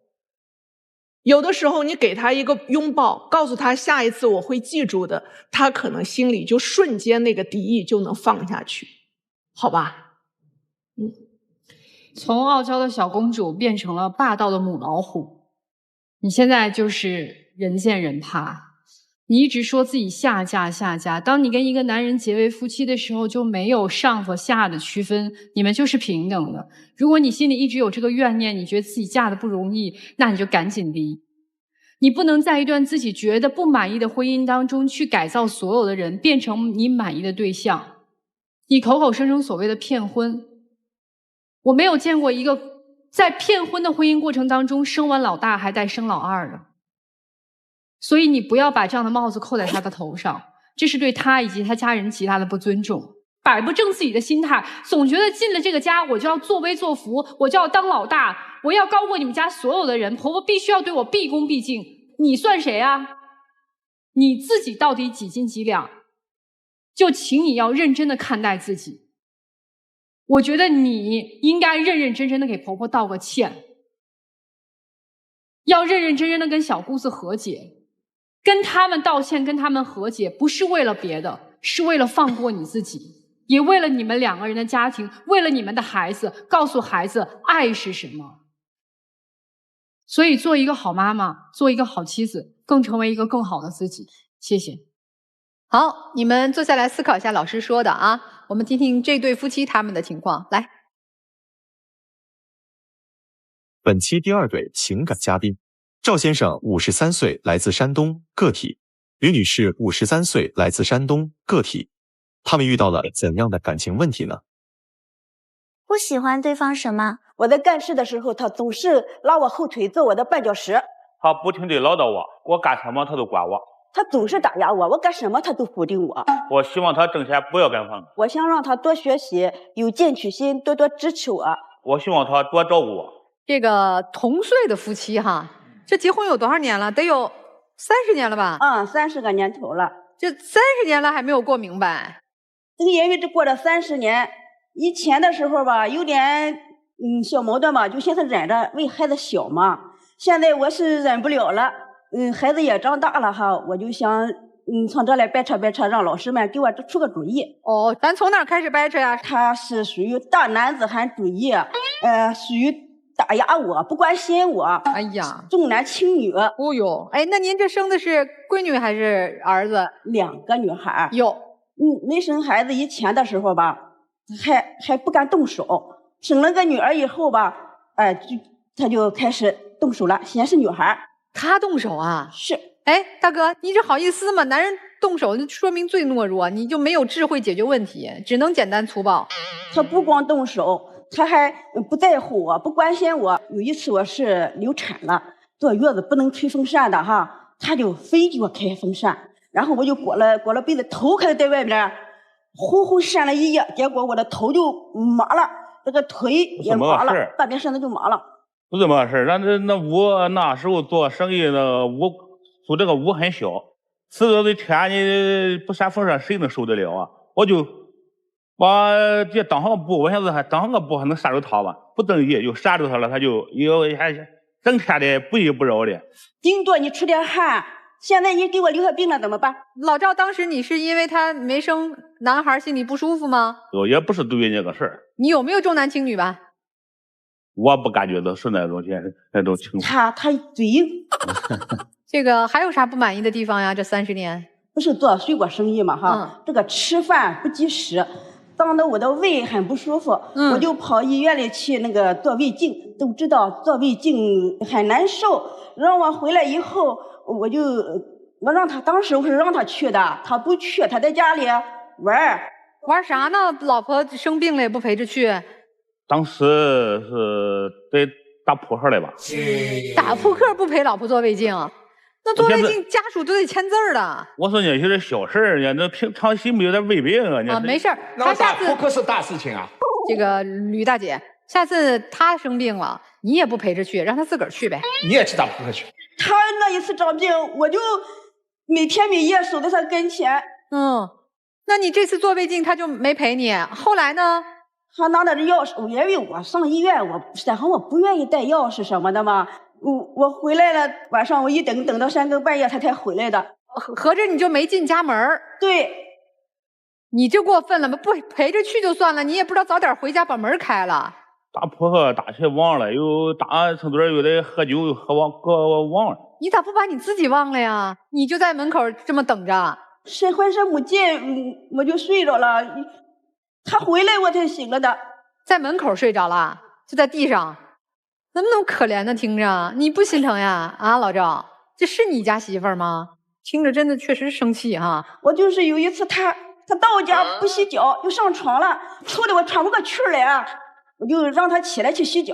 有的时候你给他一个拥抱，告诉他下一次我会记住的，他可能心里就瞬间那个敌意就能放下去，好吧？从傲娇的小公主变成了霸道的母老虎，你现在就是人见人怕。你一直说自己下嫁下嫁，当你跟一个男人结为夫妻的时候，就没有上和下的区分，你们就是平等的。如果你心里一直有这个怨念，你觉得自己嫁的不容易，那你就赶紧离。你不能在一段自己觉得不满意的婚姻当中去改造所有的人，变成你满意的对象。你口口声声所谓的骗婚，我没有见过一个在骗婚的婚姻过程当中生完老大还带生老二的。所以你不要把这样的帽子扣在他的头上，这是对他以及他家人极大的不尊重。摆不正自己的心态，总觉得进了这个家我就要作威作福，我就要当老大，我要高过你们家所有的人，婆婆必须要对我毕恭毕敬。你算谁啊？你自己到底几斤几两？就请你要认真的看待自己。我觉得你应该认认真真的给婆婆道个歉，要认认真真的跟小姑子和解。跟他们道歉，跟他们和解，不是为了别的，是为了放过你自己，也为了你们2个人的家庭，为了你们的孩子，告诉孩子爱是什么。所以做一个好妈妈，做一个好妻子，更成为一个更好的自己。谢谢。好，你们坐下来思考一下老师说的啊，我们听听这对夫妻他们的情况。来，本期第2对情感嘉宾，赵先生53岁，来自山东，个体；吕女士53岁，来自山东，个体。他们遇到了怎样的感情问题呢？不喜欢对方什么？我在干事的时候，他总是拉我后腿，做我的绊脚石。他不停地唠叨我干什么他都管我。他总是打压我，我干什么他都否定我。我希望他挣钱不要跟风。我想让他多学习，有进取心，多多支持我。我希望他多照顾我。这个同岁的夫妻哈，这结婚有多少年了？得有30年了吧？30个年头了。这30年了还没有过明白。这个也一直过了30年。以前的时候吧，有点小矛盾吧，就寻思忍着，为孩子小嘛。现在我是忍不了了。孩子也长大了哈，我就想，从这来掰扯掰扯，让老师们给我出个主意。哦，咱从哪儿开始掰扯呀？他是属于大男子汉主义，属于打压我，不关心我。哎呀，重男轻女。哦哟，哎，那您这生的是闺女还是儿子？2个女孩。哟，没生孩子以前的时候吧，还不敢动手。生了个女儿以后吧，他就开始动手了，先是女孩。他动手啊？是。哎，大哥，你这好意思吗？男人动手说明最懦弱，你就没有智慧解决问题，只能简单粗暴。他不光动手，他还不在乎我，不关心我。有一次我是流产了，坐月子不能吹风扇的哈，他就非给我开风扇，然后我就裹了被子，头还在外面，呼呼扇了一夜，结果我的头就麻了，这个腿也麻了，半边身子就麻了。不这么个事儿，那屋那时候做生意，那屋住这个屋很小，40多的天你不扇风扇谁能受得了啊？我就把这当上布，我寻思还当上个布还能扇着他吧？不等意就扇着他了，他就还整天的不依不饶的。顶多你出点汗，现在你给我留下病了怎么办？老赵，当时你是因为他没生男孩心里不舒服吗？也不是对于那个事儿。你有没有重男轻女吧？我不感觉到是那种情况。他嘴硬。这个还有啥不满意的地方呀？这30年不是做水果生意嘛哈，这个吃饭不及时，当得我的胃很不舒服，我就跑医院里去那个做胃镜，都知道做胃镜很难受。让我回来以后，我让他当时我是让他去的，他不去，他在家里玩啥呢？老婆生病了也不陪着去。当时是得打扑克来吧？打扑克不陪老婆做胃镜，那做胃镜家属都得签字的。我说那些是小事儿，那平常心没有点胃病啊？没事儿，那打扑克是大事情啊。这个吕大姐，下次他生病了，你也不陪着去，让他自个儿去呗。你也去打扑克去。他那一次长病，我就每天每夜守在他跟前。那你这次做胃镜他就没陪你，后来呢？他拿着钥匙，因为我上医院，我不愿意带钥匙什么的嘛。我回来了，晚上我一等到3更半夜他才回来的。合着你就没进家门？对，你这过分了吧？不陪着去就算了，你也不知道早点回家把门开了。打扑克打起忘了，又打成堆又得喝酒，又喝忘了。你咋不把你自己忘了呀？你就在门口这么等着，浑身没劲，我就睡着了。他回来我才醒了的，在门口睡着了，就在地上，怎么那么可怜呢？听着你不心疼呀？啊，老赵，这是你家媳妇儿吗？听着真的确实生气哈。我就是有一次他到我家不洗脚，又上床了，抽得我喘不过气来啊！我就让他起来去洗脚，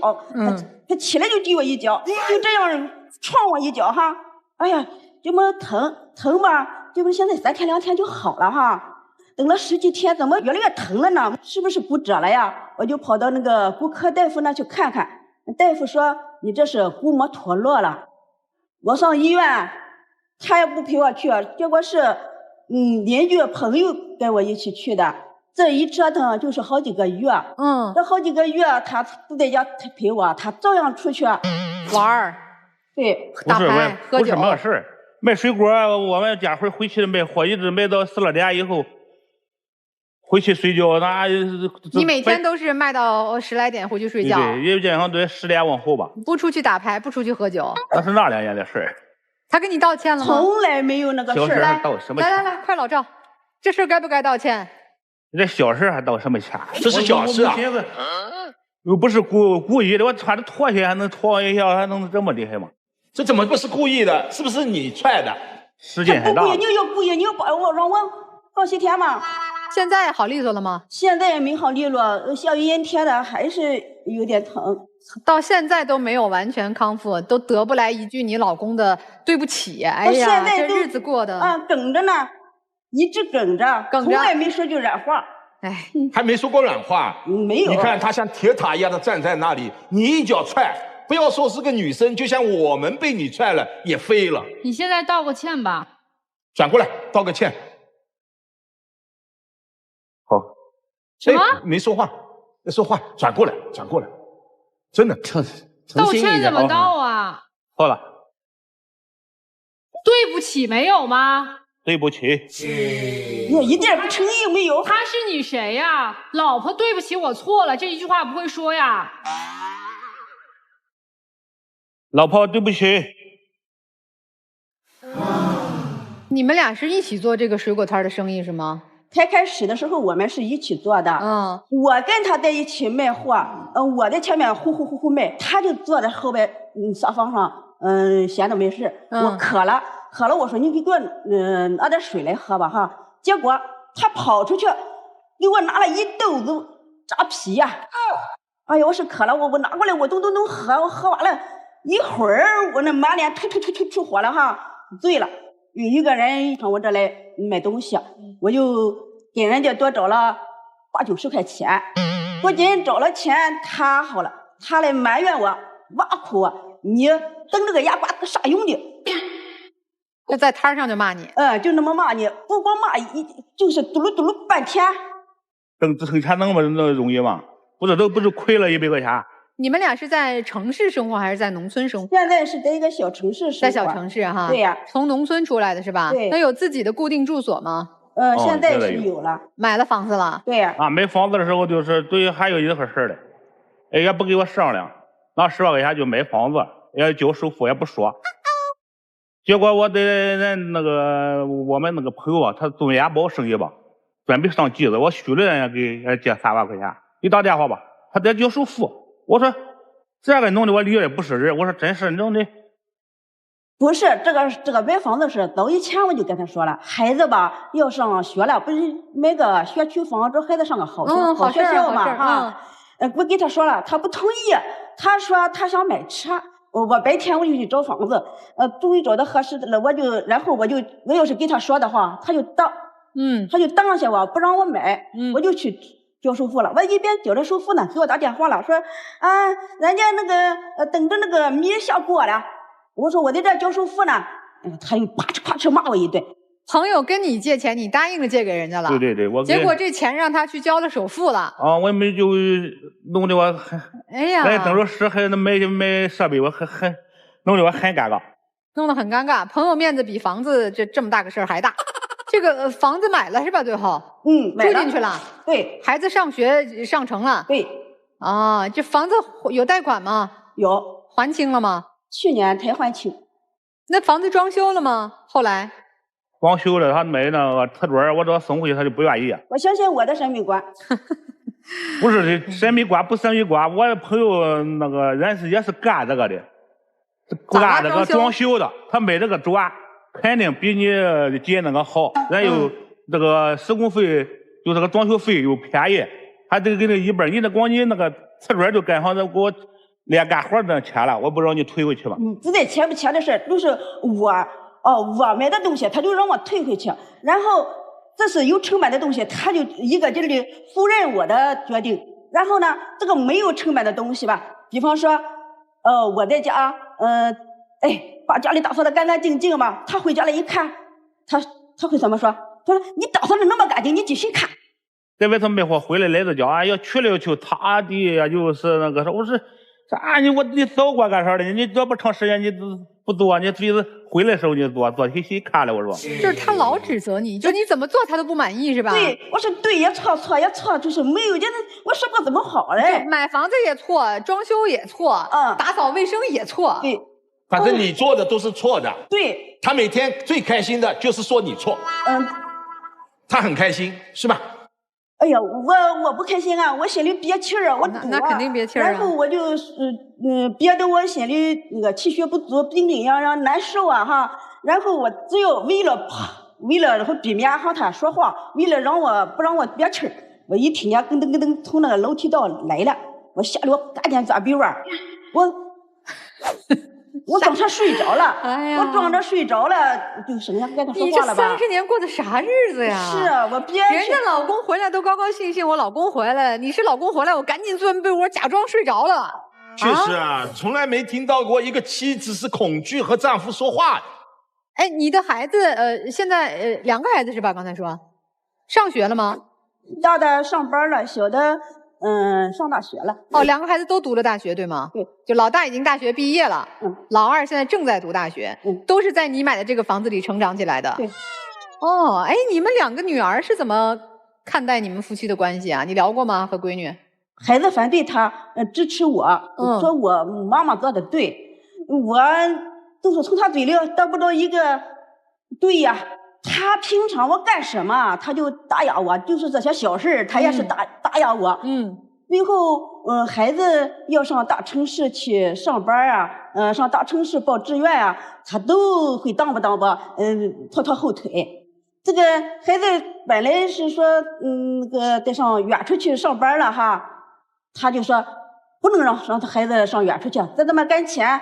他起来就踢我一脚，就这样撞我一脚哈。哎呀，这么疼吧？这不现在3天2天就好了哈。等了10几天，怎么越来越疼了呢？是不是骨折了呀？我就跑到那个骨科大夫那去看看，大夫说你这是骨膜脱落了。我上医院，他也不陪我去，结果是邻居朋友跟我一起去的。这一折腾就是好几个月，这好几个月他不在家陪我，他照样出去玩儿，对，打牌喝酒。不是没事儿，卖水果，我们家回去卖货，一直卖到4、6点以后。回去睡觉那。你每天都是卖到10来点回去睡觉？对，也经常对10点往后吧。不出去打牌，不出去喝酒？那是那2年的事儿。他跟你道歉了吗？从来没有那个事儿。来，道什么歉？来，快老赵，这事该不该道歉？这小事还道什么歉？这是小事啊！又不是故意的，我穿着拖鞋还能拖一下，还能这么厉害吗？这怎么不是故意的？是不是你踹的？时间太大。你要故意，你要把我让我放些天嘛。现在好利索了吗？现在也没好利落，小雨阴天的还是有点疼。到现在都没有完全康复，都得不来一句你老公的对不起。哎呀，这日子过的啊，梗着呢，一直梗着，从来没说句软话。哎，还没说过软话，没有。你看他像铁塔一样的站在那里，你一脚踹，不要说是个女生，就像我们被你踹了也飞了。你现在道个歉吧。转过来道个歉。好。什么？没说话，要说话，转过来，真的。道歉怎么道啊？好了。对不起没有吗？对不起，我一点不诚意没有。他是你谁呀？老婆，对不起，我错了，这一句话不会说呀。老婆，对不起。你们俩是一起做这个水果摊的生意是吗？开始的时候我们是一起做的，我跟他在一起卖货，我在前面呼卖，他就坐在后边沙发上，闲着没事。我渴了，我说你给我拿点水来喝吧哈。结果他跑出去给我拿了一兜子扎啤呀。哎呀，我是渴了，我拿过来我都喝，我喝完了一会儿我那满脸吐火了哈，醉了。有一个人上我这来买东西，我就给人家多找了80、90块钱。不仅找了钱，他好了，他来埋怨我，挖苦我，你瞪这个牙瓜子啥用的？就在摊上就骂你，就那么骂你，不光骂就是嘟噜半天。挣钱那么容易吗？都不是亏了100块钱。你们俩是在城市生活还是在农村生活？现在是在一个小城市生活。在小城市哈。对呀。从农村出来的是吧？对。那有自己的固定住所吗？现在是有了。买了房子了？对呀。买房子的时候就是对，还有一回事嘞，也不给我商量，拿10万块钱就买房子，也交首付也不说。结果我的人我们那个朋友啊，他做面包生意吧，准备上集子，我许了人家给借3万块钱，一打电话吧，他得交首付。我说这个弄得我理也不是人，我说真是弄的。不是这个买房子是早以前我就跟他说了，孩子吧要上学了，不是买个学区房，这孩子上个好学校嘛哈。我给他说了，他不同意，他说他想买车。我白天我就去找房子，终于找到合适的了，我要是给他说的话，他就当下我不让我买，我就去交首付了。我一边交着首付呢，给我打电话了，说人家那个等着那个米下锅了。我说我在这交首付呢，他又啪哧骂我一顿。朋友跟你借钱，你答应了借给人家了。对，结果这钱让他去交了首付了。我们就弄得我哎呀，来等着时还买设备，我很弄得我很尴尬。弄得很尴尬，朋友面子比房子这么大个事儿还大。这个房子买了是吧？最后买了，住进去了。对，孩子上学上成了。对。这房子有贷款吗？有。还清了吗？去年才还清。那房子装修了吗？后来装修了，他买那个瓷砖，我这送回去他就不愿意。我相信我的审美观。不是审美观不审美观，我的朋友那个人也是干这个的，干这个装修的，他买这个砖肯定比你接那个好，人有这个施工费，就这个装修费又便宜，还得给你一半，你那光你那个瓷砖就跟上给我连干活的钱了，我不知道你退回去吧？不在钱不钱的事，就是我买的东西，他就让我退回去，然后这是有成本的东西，他就一个劲儿的否认我的决定。然后呢，这个没有成本的东西吧，比方说，我在家，把家里打扫的干干净净吧，他回家了一看，他会怎么说？他说你打扫的那么干净，你继续看。在外头卖货回来着叫要去了去他的呀，就是那个说我说啥你扫过干啥的？你这不成时间你不不做，你随时回来的时候你做谁看了？我说，就是他老指责你，就你怎么做他都不满意是吧？对，我说对也错，错也错，就是没有，我说不怎么好嘞。买房子也错，装修也错，打扫卫生也错。对，反正你做的都是错的。对，他每天最开心的就是说你错。他很开心是吧？哎呀，我不开心啊，我心里憋气儿啊，我堵啊。那肯定憋气儿啊。然后我就憋得我心里那个气血不足，病病殃殃，难受啊哈。然后我只有为了然后避免和他说话，为了不让我憋气儿，我一听见咯噔咯噔从那个楼梯道来了，我吓得我赶紧抓被窝，我装上睡着了，我装着睡着了，就剩下跟他说话了吧。你这30年过的啥日子呀？是啊，我憋人家老公回来都高高兴兴，我老公回来了。你是老公回来，我赶紧钻被窝，假装睡着了。确实啊，从来没听到过一个妻子是恐惧和丈夫说话的。哎，你的孩子现在2个孩子是吧？刚才说上学了吗？大的上班了，小的上大学了。哦，2个孩子都读了大学，对吗？对，就老大已经大学毕业了，老二现在正在读大学，都是在你买的这个房子里成长起来的。对。哦，哎，你们2个女儿是怎么看待你们夫妻的关系啊？你聊过吗？和闺女？孩子反对他，支持我，说我妈妈做的对，我都是从他嘴里得不到一个对呀。他平常我干什么他就打压我，就是这些小事他也是打压我。最后孩子要上大城市去上班啊，上大城市报志愿啊，他都会当不拖后腿。这个孩子本来是说得上远处去上班了哈，他就说不能让他孩子上远处去，在这么跟前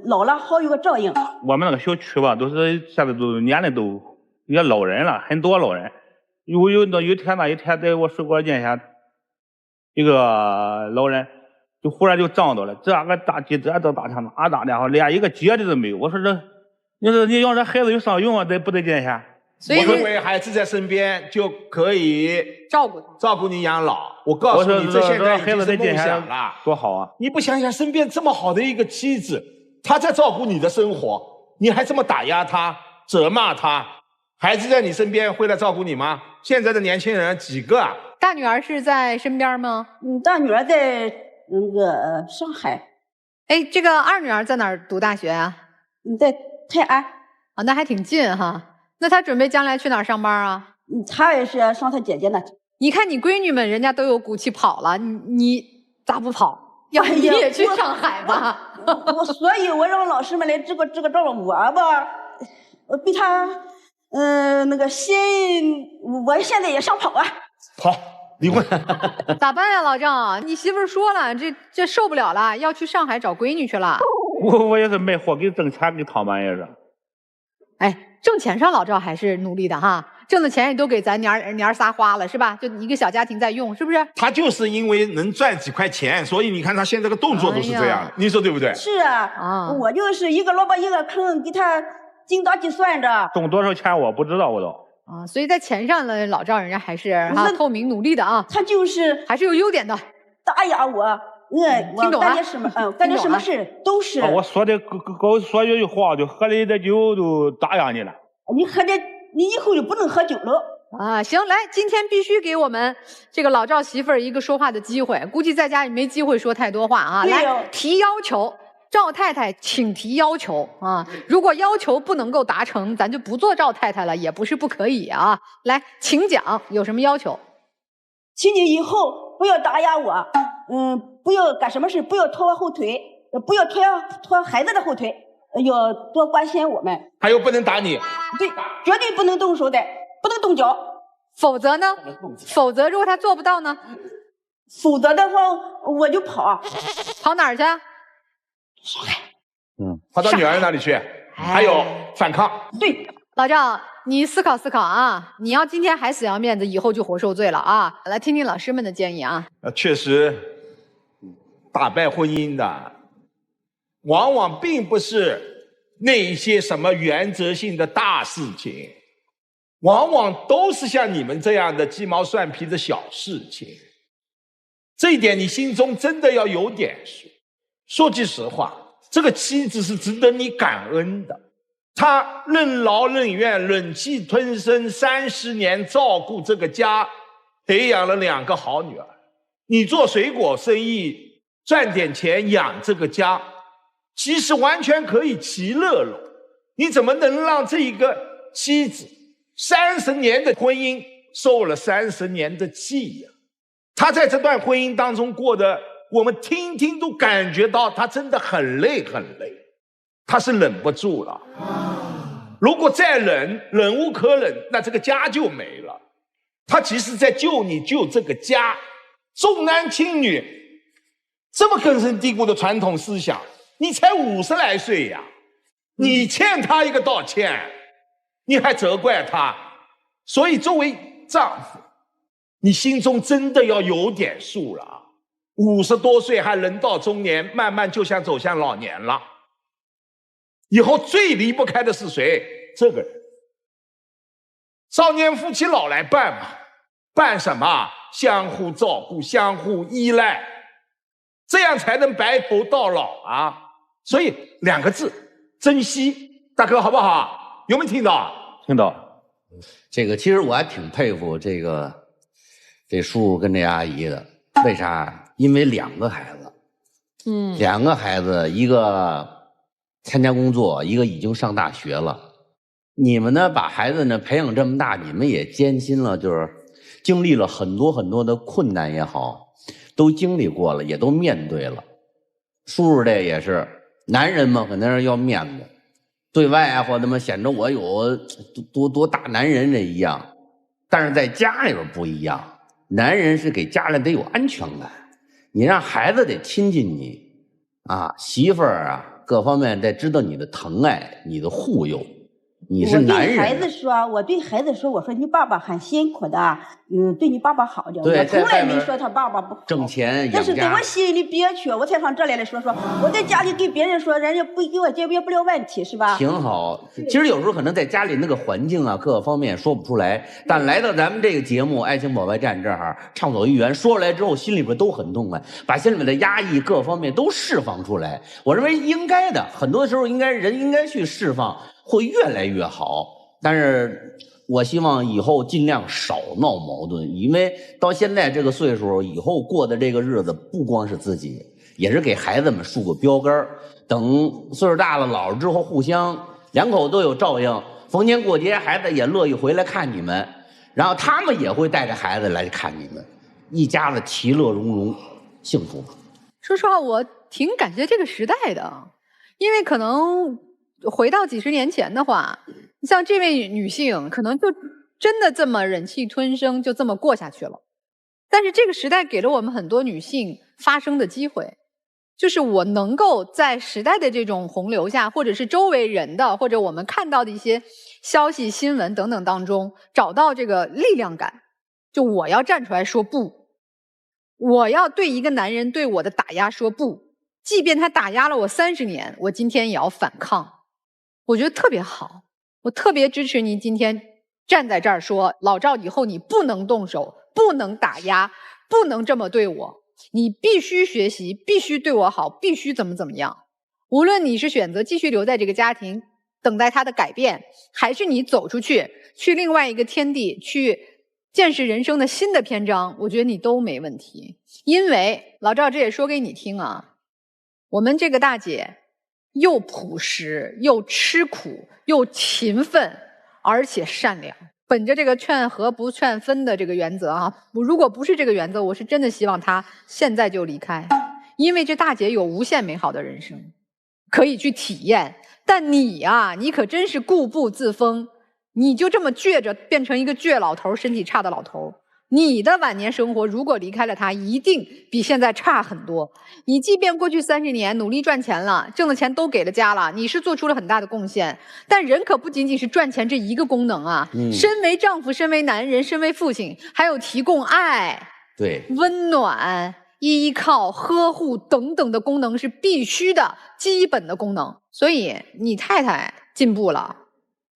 老了好有个照应。我们那个小区吧，都是现在都年龄都也老人了，很多老人。有一天在我水果店下，一个老人就忽然就撞到了，这个大街这都大墙哪大的，连一个接的都没有。我说你让这孩子有上用啊，不得见下。我认为孩子在身边就可以照顾你养老。我告诉你，这现在已经是梦想了，多好啊！你不想想身边这么好的一个妻子，她在照顾你的生活，你还这么打压她、责骂她，孩子在你身边会来照顾你吗？现在的年轻人几个啊？大女儿是在身边吗？大女儿在上海。哎，这个二女儿在哪儿读大学啊？在泰安。啊，那还挺近哈。那她准备将来去哪儿上班啊？她也是上她姐姐那。你看你闺女们，人家都有骨气跑了，你咋不跑？要不你也去上海吧？所以我让老师们来支个招我吧，被他我现在也想跑啊。跑，离婚。咋办呀，老赵？你媳妇说了，这受不了了，要去上海找闺女去了。我也是卖货给挣钱给他们也是。哎，挣钱上老赵还是努力的哈。挣的钱也都给咱娘儿仨花了，是吧？就一个小家庭在用，是不是？他就是因为能赚几块钱，所以你看他现在这个动作都是这样的，你说对不对？是啊，我就是一个萝卜一个坑，给他精打细算着。挣多少钱我不知道，我都。啊，所以在钱上呢，老赵人家还是透明努力的啊。他就是还是有优点的，打压我。我干点什么，干点什么事都是。我说的说一句话，就喝了一点酒都打压你了。你以后就不能喝酒了啊！行，来，今天必须给我们这个老赵媳妇儿一个说话的机会。估计在家里没机会说太多话啊。来，提要求，赵太太请提要求啊！如果要求不能够达成，咱就不做赵太太了，也不是不可以啊。来，请讲，有什么要求？请你以后不要打压我，不要干什么事，不要拖我后腿，不要拖孩子的后腿。要多关心我们，还有不能打你，对，绝对不能动手的，不能动脚，否则呢？否则如果他做不到呢？否则的话我就跑哪儿去？上海。跑到女儿那里去，还有反抗。对，老赵，你思考思考啊！你要今天还死要面子，以后就活受罪了啊！来听听老师们的建议啊。确实，打败婚姻的。往往并不是那一些什么原则性的大事情，往往都是像你们这样的鸡毛蒜皮的小事情。这一点你心中真的要有点数。说句实话，这个妻子是值得你感恩的。她任劳任怨，忍气吞声，30年照顾这个家，培养了2个好女儿。你做水果生意赚点钱养这个家，其实完全可以其乐融。你怎么能让这一个妻子30年的婚姻受了30年的气呀？她在这段婚姻当中过得，我们听听都感觉到她真的很累很累，她是忍不住了。如果再忍无可忍，那这个家就没了。她其实在救你，救这个家。重男轻女这么根深蒂固的传统思想，你才50来岁呀，你欠她一个道歉，你还责怪她。所以作为丈夫，你心中真的要有点数了。50多岁还人到中年，慢慢就像走向老年了。以后最离不开的是谁？这个人。少年夫妻老来伴嘛，伴什么？相互照顾，相互依赖，这样才能白头到老啊！所以2个字，珍惜。大哥好不好？有没有听到？听到。这个其实我还挺佩服这叔叔跟这阿姨的，为啥？因为2个孩子，2个孩子，一个参加工作，一个已经上大学了。你们呢，把孩子呢培养这么大，你们也艰辛了，就是经历了很多很多的困难也好，都经历过了，也都面对了。叔叔这也是，男人嘛，肯定是要面子，对外啊或他妈显得我有多大男人这一样，但是在家里边不一样，男人是给家里得有安全感，你让孩子得亲近你啊，媳妇儿啊各方面得知道你的疼爱，你的护佑。你是男人。我对孩子说，我说你爸爸很辛苦的，对你爸爸好点。我从来没说他爸爸不好。挣钱养家。但是在我心里憋屈，我才上这来说。我在家里给别人说，人家不给我解决不了问题，是吧？挺好。其实有时候可能在家里那个环境啊，各个方面说不出来，但来到咱们这个节目《爱情保卫战》这儿，畅所欲言，说出来之后心里边都很痛快，把心里面的压抑各方面都释放出来。我认为应该的，很多时候人应该去释放。会越来越好，但是我希望以后尽量少闹矛盾，因为到现在这个岁数，以后过的这个日子不光是自己，也是给孩子们树个标杆。等岁数大了老了之后，互相2口都有照应，逢年过节孩子也乐意回来看你们，然后他们也会带着孩子来看你们，一家子其乐融融，幸福。说实话，我挺感谢这个时代的，因为可能回到几十年前的话，像这位女性可能就真的这么忍气吞声，就这么过下去了。但是这个时代给了我们很多女性发声的机会，就是我能够在时代的这种洪流下，或者是周围人的，或者我们看到的一些消息、新闻等等当中，找到这个力量感。就我要站出来说不，我要对一个男人对我的打压说不，即便他打压了我30年，我今天也要反抗。我觉得特别好，我特别支持您今天站在这儿说，老赵以后你不能动手，不能打压，不能这么对我，你必须学习，必须对我好，必须怎么样。无论你是选择继续留在这个家庭，等待他的改变，还是你走出去，去另外一个天地，去见识人生的新的篇章，我觉得你都没问题。因为老赵这也说给你听啊，我们这个大姐又朴实又吃苦又勤奋，而且善良。本着这个劝和不劝分的这个原则啊，如果不是这个原则，我是真的希望她现在就离开，因为这大姐有无限美好的人生可以去体验。但你啊，你可真是固步自封，你就这么倔着变成一个倔老头，身体差的老头。你的晚年生活如果离开了他，一定比现在差很多。你即便过去30年努力赚钱了，挣的钱都给了家了，你是做出了很大的贡献，但人可不仅仅是赚钱这一个功能啊。身为丈夫，身为男人，身为父亲，还有提供爱、对，温暖、依靠、呵护等等的功能是必须的基本的功能。所以你太太进步了，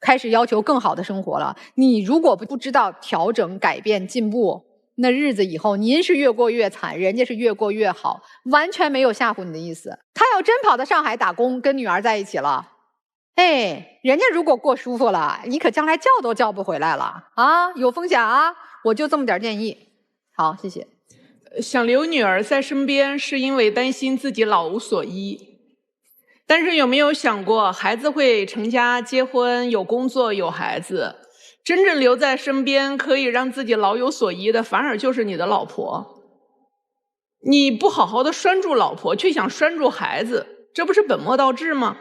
开始要求更好的生活了，你如果不知道调整、改变、进步，那日子以后您是越过越惨，人家是越过越好，完全没有吓唬你的意思。他要真跑到上海打工，跟女儿在一起了，哎，人家如果过舒服了，你可将来叫都叫不回来了啊，有风险啊！我就这么点建议。好，谢谢。想留女儿在身边，是因为担心自己老无所依。但是有没有想过，孩子会成家、结婚、有工作、有孩子，真正留在身边可以让自己老有所依的，反而就是你的老婆。你不好好的拴住老婆，却想拴住孩子，这不是本末倒置吗？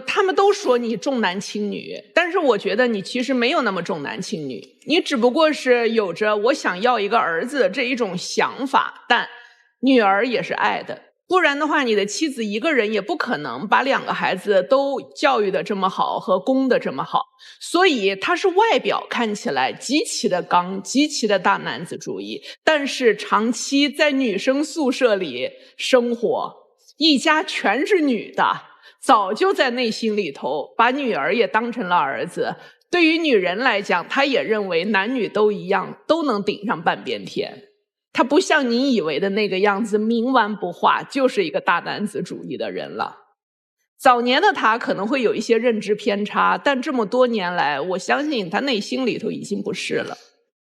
他们都说你重男轻女，但是我觉得你其实没有那么重男轻女，你只不过是有着我想要一个儿子这一种想法，但女儿也是爱的。不然的话，你的妻子一个人也不可能把2个孩子都教育的这么好和供的这么好，所以他是外表看起来极其的刚，极其的大男子主义，但是长期在女生宿舍里生活，一家全是女的，早就在内心里头把女儿也当成了儿子。对于女人来讲，她也认为男女都一样，都能顶上半边天。他不像你以为的那个样子，冥顽不化，就是一个大男子主义的人了。早年的他可能会有一些认知偏差，但这么多年来，我相信他内心里头已经不是了。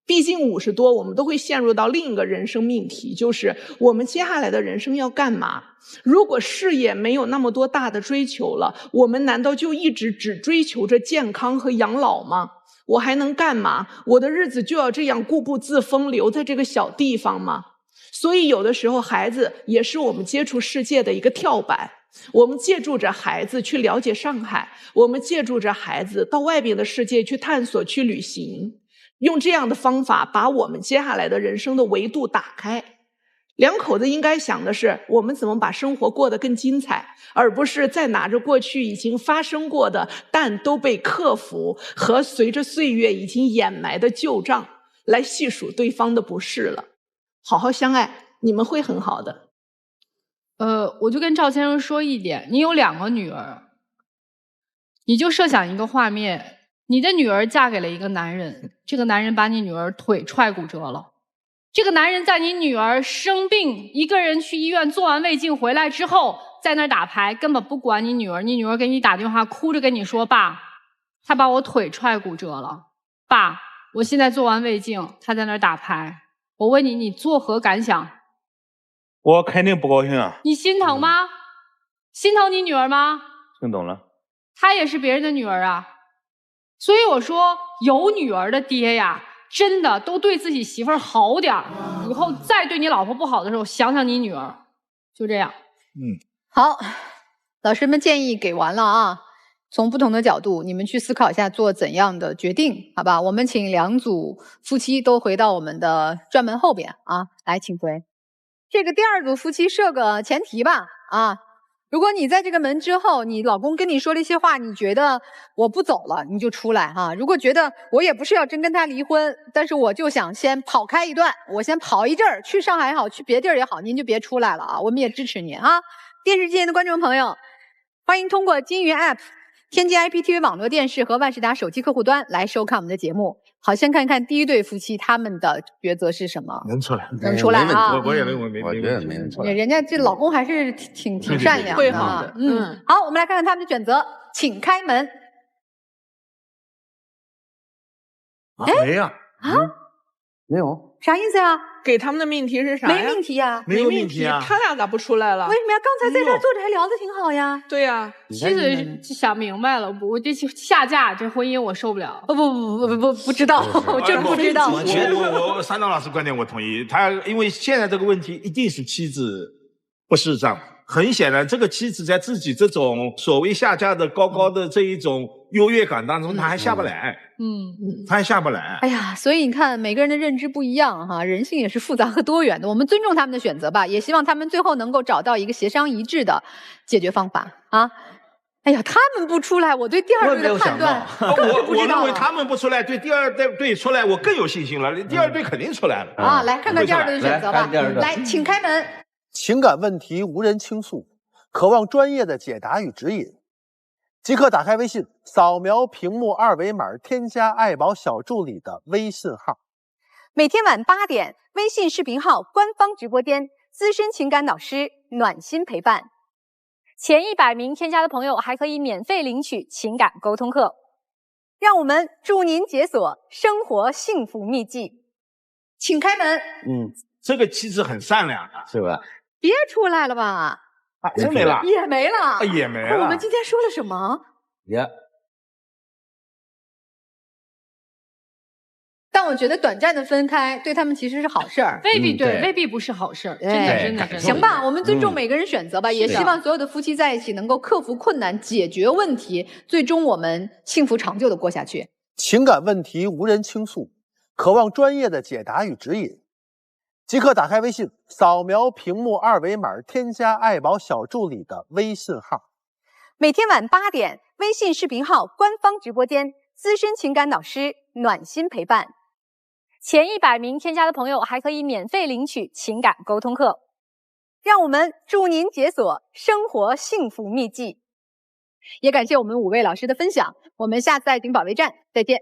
毕竟50多，我们都会陷入到另一个人生命题，就是我们接下来的人生要干嘛？如果事业没有那么多大的追求了，我们难道就一直只追求着健康和养老吗？我还能干嘛？我的日子就要这样固步自封，留在这个小地方吗？所以有的时候孩子也是我们接触世界的一个跳板，我们借助着孩子去了解上海，我们借助着孩子到外边的世界去探索、去旅行，用这样的方法把我们接下来的人生的维度打开。两口子应该想的是，我们怎么把生活过得更精彩，而不是再拿着过去已经发生过的但都被克服和随着岁月已经掩埋的旧账来细数对方的不是了。好好相爱，你们会很好的。我就跟赵先生说一点，你有2个女儿，你就设想一个画面，你的女儿嫁给了一个男人，这个男人把你女儿腿踹骨折了。这个男人在你女儿生病，一个人去医院做完胃镜回来之后，在那儿打牌，根本不管你女儿。你女儿给你打电话，哭着跟你说：“爸，他把我腿踹骨折了。爸，我现在做完胃镜，他在那儿打牌。我问你，你作何感想？”我肯定不高兴啊！你心疼吗？心疼你女儿吗？听懂了。她也是别人的女儿啊。所以我说，有女儿的爹呀，真的都对自己媳妇儿好点儿，以后再对你老婆不好的时候，想想你女儿。就这样。好，老师们建议给完了啊。从不同的角度，你们去思考一下做怎样的决定，好吧？我们请2组夫妻都回到我们的转门后边啊，来，请回。这个第2组夫妻设个前提吧啊。如果你在这个门之后，你老公跟你说了一些话，你觉得我不走了，你就出来哈。如果觉得我也不是要真跟他离婚，但是我就想先跑开一段，我先跑一阵儿，去上海也好，去别地儿也好，您就别出来了啊，我们也支持您啊。电视机前的观众朋友，欢迎通过金云 App 添加 IPTV 网络电视和万事达手机客户端来收看我们的节目。好，先看看第1对夫妻他们的抉择是什么。能出来，能出来啊！我也认为我觉得没人出来。人家这老公还是挺善良的啊。好，我们来看看他们的选择，请开门。没呀？没有。啥意思呀？给他们的命题是啥呀？没命题呀，没有命题啊！他俩咋不出来了？为什么呀？刚才在这儿坐着还聊得挺好呀。对呀，妻子想明白了，我这下嫁这婚姻我受不了。不知道，我真不知道。我三刀老师观点我同意，他因为现在这个问题一定是妻子不是账。很显然，这个妻子在自己这种所谓下嫁的高的这一种优越感当中，她还下不来。她还下不来。哎呀，所以你看，每个人的认知不一样哈，人性也是复杂和多元的。我们尊重他们的选择吧，也希望他们最后能够找到一个协商一致的解决方法啊。哎呀，他们不出来，我对第2对的判断更是不知道。我认为他们不出来，对第2对出来我更有信心了。第2对肯定出来了啊！来看看第2对的选择吧。来，请开门。情感问题无人倾诉，渴望专业的解答与指引，即刻打开微信，扫描屏幕2维码，添加爱宝小助理的微信号。每天晚8点，微信视频号官方直播间，资深情感导师暖心陪伴。前100名添加的朋友还可以免费领取情感沟通课。让我们助您解锁生活幸福秘籍，请开门。这个妻子很善良的，是吧？别出来了吧？啊，真没了，也没了，也没了。我们今天说了什么？但我觉得短暂的分开对他们其实是好事儿，未必不是好事儿，真的。行吧，我们尊重每个人选择吧，也希望所有的夫妻在一起能够克服困难，解决问题，最终我们幸福长久的过下去。情感问题无人倾诉，渴望专业的解答与指引，即刻打开微信，扫描屏幕2维码，添加爱宝小助理的微信号。每天晚8点，微信视频号官方直播间，资深情感导师暖心陪伴。前100名添加的朋友还可以免费领取情感沟通课。让我们助您解锁生活幸福秘籍。也感谢我们5位老师的分享，我们下次爱情保卫战再见。